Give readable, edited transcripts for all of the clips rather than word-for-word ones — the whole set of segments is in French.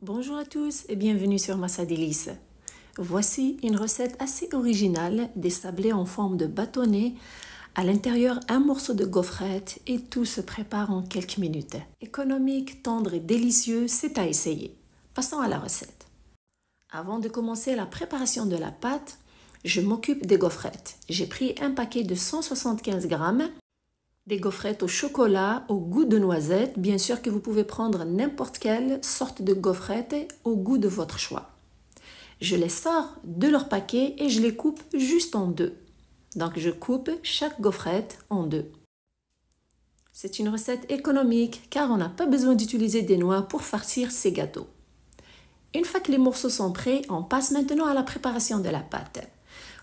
Bonjour à tous et bienvenue sur Massa Délices. Voici une recette assez originale des sablés en forme de bâtonnet. À l'intérieur, un morceau de gaufrette et tout se prépare en quelques minutes. Économique, tendre et délicieux, c'est à essayer. Passons à la recette. Avant de commencer la préparation de la pâte, je m'occupe des gaufrettes. J'ai pris un paquet de 175 grammes. Des gaufrettes au chocolat au goût de noisette. Bien sûr que vous pouvez prendre n'importe quelle sorte de gaufrette au goût de votre choix. Je les sors de leur paquet et je les coupe juste en deux. Donc je coupe chaque gaufrette en deux. C'est une recette économique car on n'a pas besoin d'utiliser des noix pour farcir ces gâteaux. Une fois que les morceaux sont prêts, on passe maintenant à la préparation de la pâte.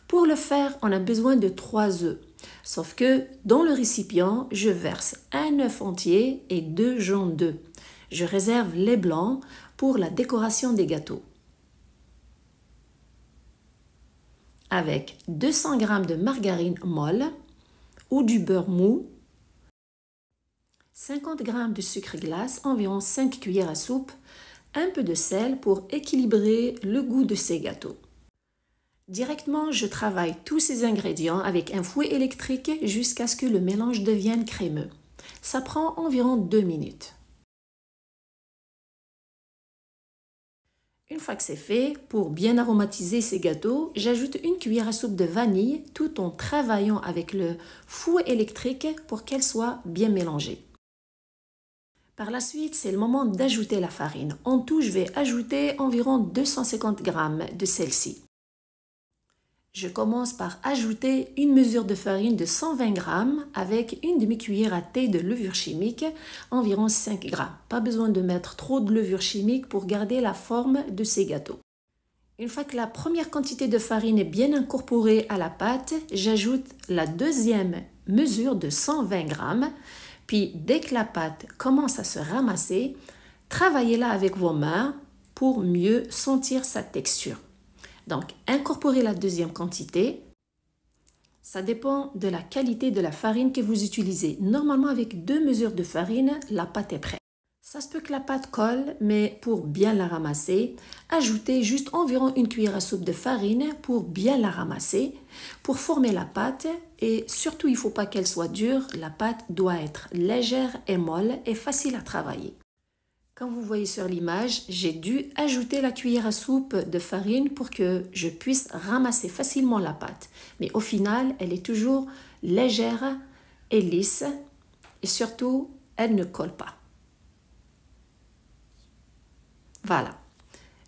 Pour le faire, on a besoin de 3 œufs. Sauf que dans le récipient, je verse un œuf entier et 2 jaunes d'œufs. Je réserve les blancs pour la décoration des gâteaux. Avec 200 g de margarine molle ou du beurre mou, 50 g de sucre glace, environ 5 cuillères à soupe, un peu de sel pour équilibrer le goût de ces gâteaux. Directement, je travaille tous ces ingrédients avec un fouet électrique jusqu'à ce que le mélange devienne crémeux. Ça prend environ 2 minutes. Une fois que c'est fait, pour bien aromatiser ces gâteaux, j'ajoute une cuillère à soupe de vanille tout en travaillant avec le fouet électrique pour qu'elle soit bien mélangée. Par la suite, c'est le moment d'ajouter la farine. En tout, je vais ajouter environ 250 g de celle-ci. Je commence par ajouter une mesure de farine de 120 g avec une demi-cuillère à thé de levure chimique, environ 5 g. Pas besoin de mettre trop de levure chimique pour garder la forme de ces gâteaux. Une fois que la première quantité de farine est bien incorporée à la pâte, j'ajoute la deuxième mesure de 120 g. Puis dès que la pâte commence à se ramasser, travaillez-la avec vos mains pour mieux sentir sa texture. Donc, incorporez la deuxième quantité. Ça dépend de la qualité de la farine que vous utilisez. Normalement, avec 2 mesures de farine, la pâte est prête. Ça se peut que la pâte colle, mais pour bien la ramasser, ajoutez juste environ une cuillère à soupe de farine pour bien la ramasser, pour former la pâte. Et surtout, il ne faut pas qu'elle soit dure. La pâte doit être légère et molle et facile à travailler. Comme vous voyez sur l'image, j'ai dû ajouter la cuillère à soupe de farine pour que je puisse ramasser facilement la pâte. Mais au final, elle est toujours légère et lisse et surtout, elle ne colle pas. Voilà.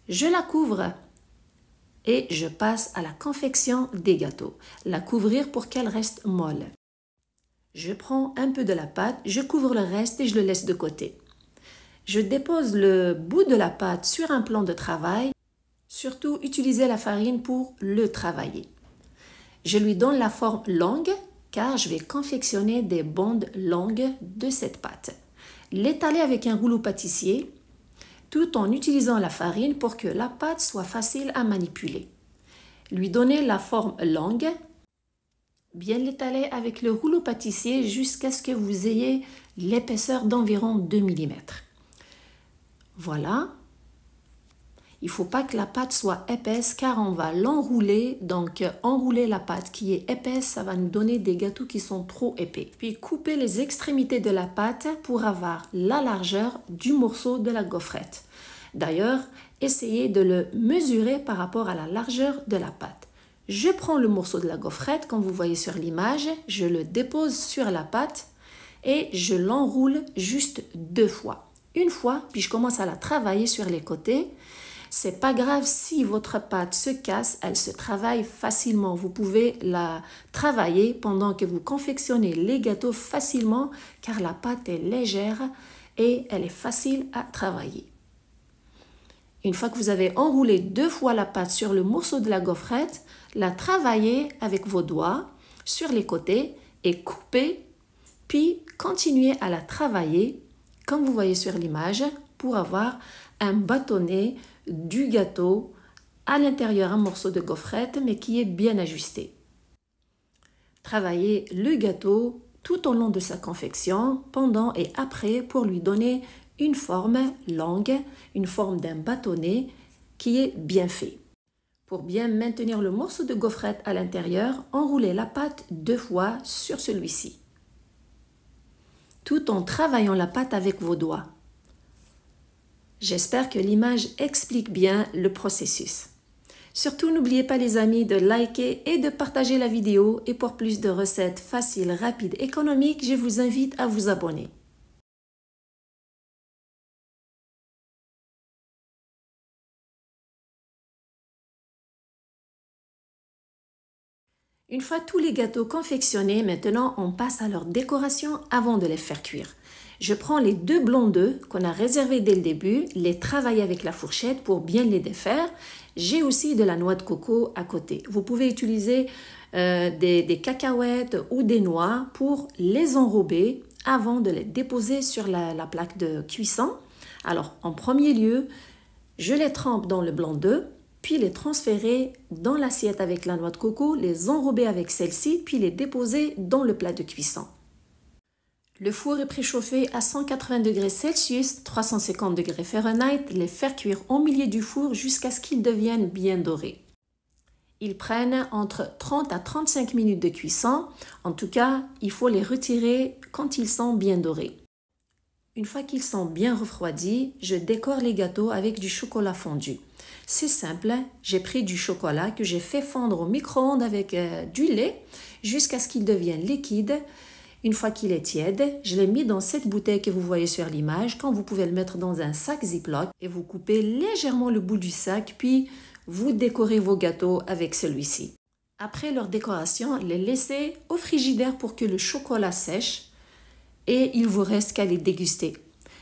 Je la couvre et je passe à la confection des gâteaux. La couvrir pour qu'elle reste molle. Je prends un peu de la pâte, je couvre le reste et je le laisse de côté. Je dépose le bout de la pâte sur un plan de travail. Surtout, utilisez la farine pour le travailler. Je lui donne la forme longue car je vais confectionner des bandes longues de cette pâte. L'étaler avec un rouleau pâtissier tout en utilisant la farine pour que la pâte soit facile à manipuler. Lui donner la forme longue. Bien l'étaler avec le rouleau pâtissier jusqu'à ce que vous ayez l'épaisseur d'environ 2 mm. Voilà. Il ne faut pas que la pâte soit épaisse car on va l'enrouler. Donc, enrouler la pâte qui est épaisse, ça va nous donner des gâteaux qui sont trop épais. Puis, couper les extrémités de la pâte pour avoir la largeur du morceau de la gaufrette. D'ailleurs, essayez de le mesurer par rapport à la largeur de la pâte. Je prends le morceau de la gaufrette, comme vous voyez sur l'image, je le dépose sur la pâte et je l'enroule juste 2 fois. Une fois, puis je commence à la travailler sur les côtés. C'est pas grave si votre pâte se casse, elle se travaille facilement. Vous pouvez la travailler pendant que vous confectionnez les gâteaux facilement car la pâte est légère et elle est facile à travailler. Une fois que vous avez enroulé 2 fois la pâte sur le morceau de la gaufrette, la travaillez avec vos doigts sur les côtés et coupez, puis continuez à la travailler comme vous voyez sur l'image, pour avoir un bâtonnet du gâteau, à l'intérieur un morceau de gaufrette, mais qui est bien ajusté. Travaillez le gâteau tout au long de sa confection, pendant et après, pour lui donner une forme longue, une forme d'un bâtonnet qui est bien fait. Pour bien maintenir le morceau de gaufrette à l'intérieur, enroulez la pâte 2 fois sur celui-ci, tout en travaillant la pâte avec vos doigts. J'espère que l'image explique bien le processus. Surtout, n'oubliez pas les amis de liker et de partager la vidéo. Et pour plus de recettes faciles, rapides, économiques, je vous invite à vous abonner. Une fois tous les gâteaux confectionnés, maintenant on passe à leur décoration avant de les faire cuire. Je prends les 2 blancs d'œufs qu'on a réservés dès le début, les travaille avec la fourchette pour bien les défaire. J'ai aussi de la noix de coco à côté. Vous pouvez utiliser des cacahuètes ou des noix pour les enrober avant de les déposer sur la plaque de cuisson. Alors en premier lieu, je les trempe dans le blanc d'œuf, puis les transférer dans l'assiette avec la noix de coco, les enrober avec celle-ci, puis les déposer dans le plat de cuisson. Le four est préchauffé à 180 degrés Celsius, 350 degrés Fahrenheit, les faire cuire au milieu du four jusqu'à ce qu'ils deviennent bien dorés. Ils prennent entre 30 à 35 minutes de cuisson. En tout cas, il faut les retirer quand ils sont bien dorés. Une fois qu'ils sont bien refroidis, je décore les gâteaux avec du chocolat fondu. C'est simple, j'ai pris du chocolat que j'ai fait fondre au micro-ondes avec du lait jusqu'à ce qu'il devienne liquide. Une fois qu'il est tiède, je l'ai mis dans cette bouteille que vous voyez sur l'image. Quand vous pouvez le mettre dans un sac Ziploc et vous coupez légèrement le bout du sac, puis vous décorez vos gâteaux avec celui-ci. Après leur décoration, les laissez au frigidaire pour que le chocolat sèche et il vous reste qu'à les déguster.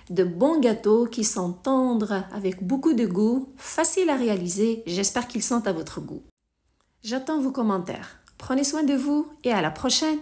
De bons gâteaux qui sont tendres avec beaucoup de goût, faciles à réaliser, j'espère qu'ils sont à votre goût. J'attends vos commentaires. Prenez soin de vous et à la prochaine!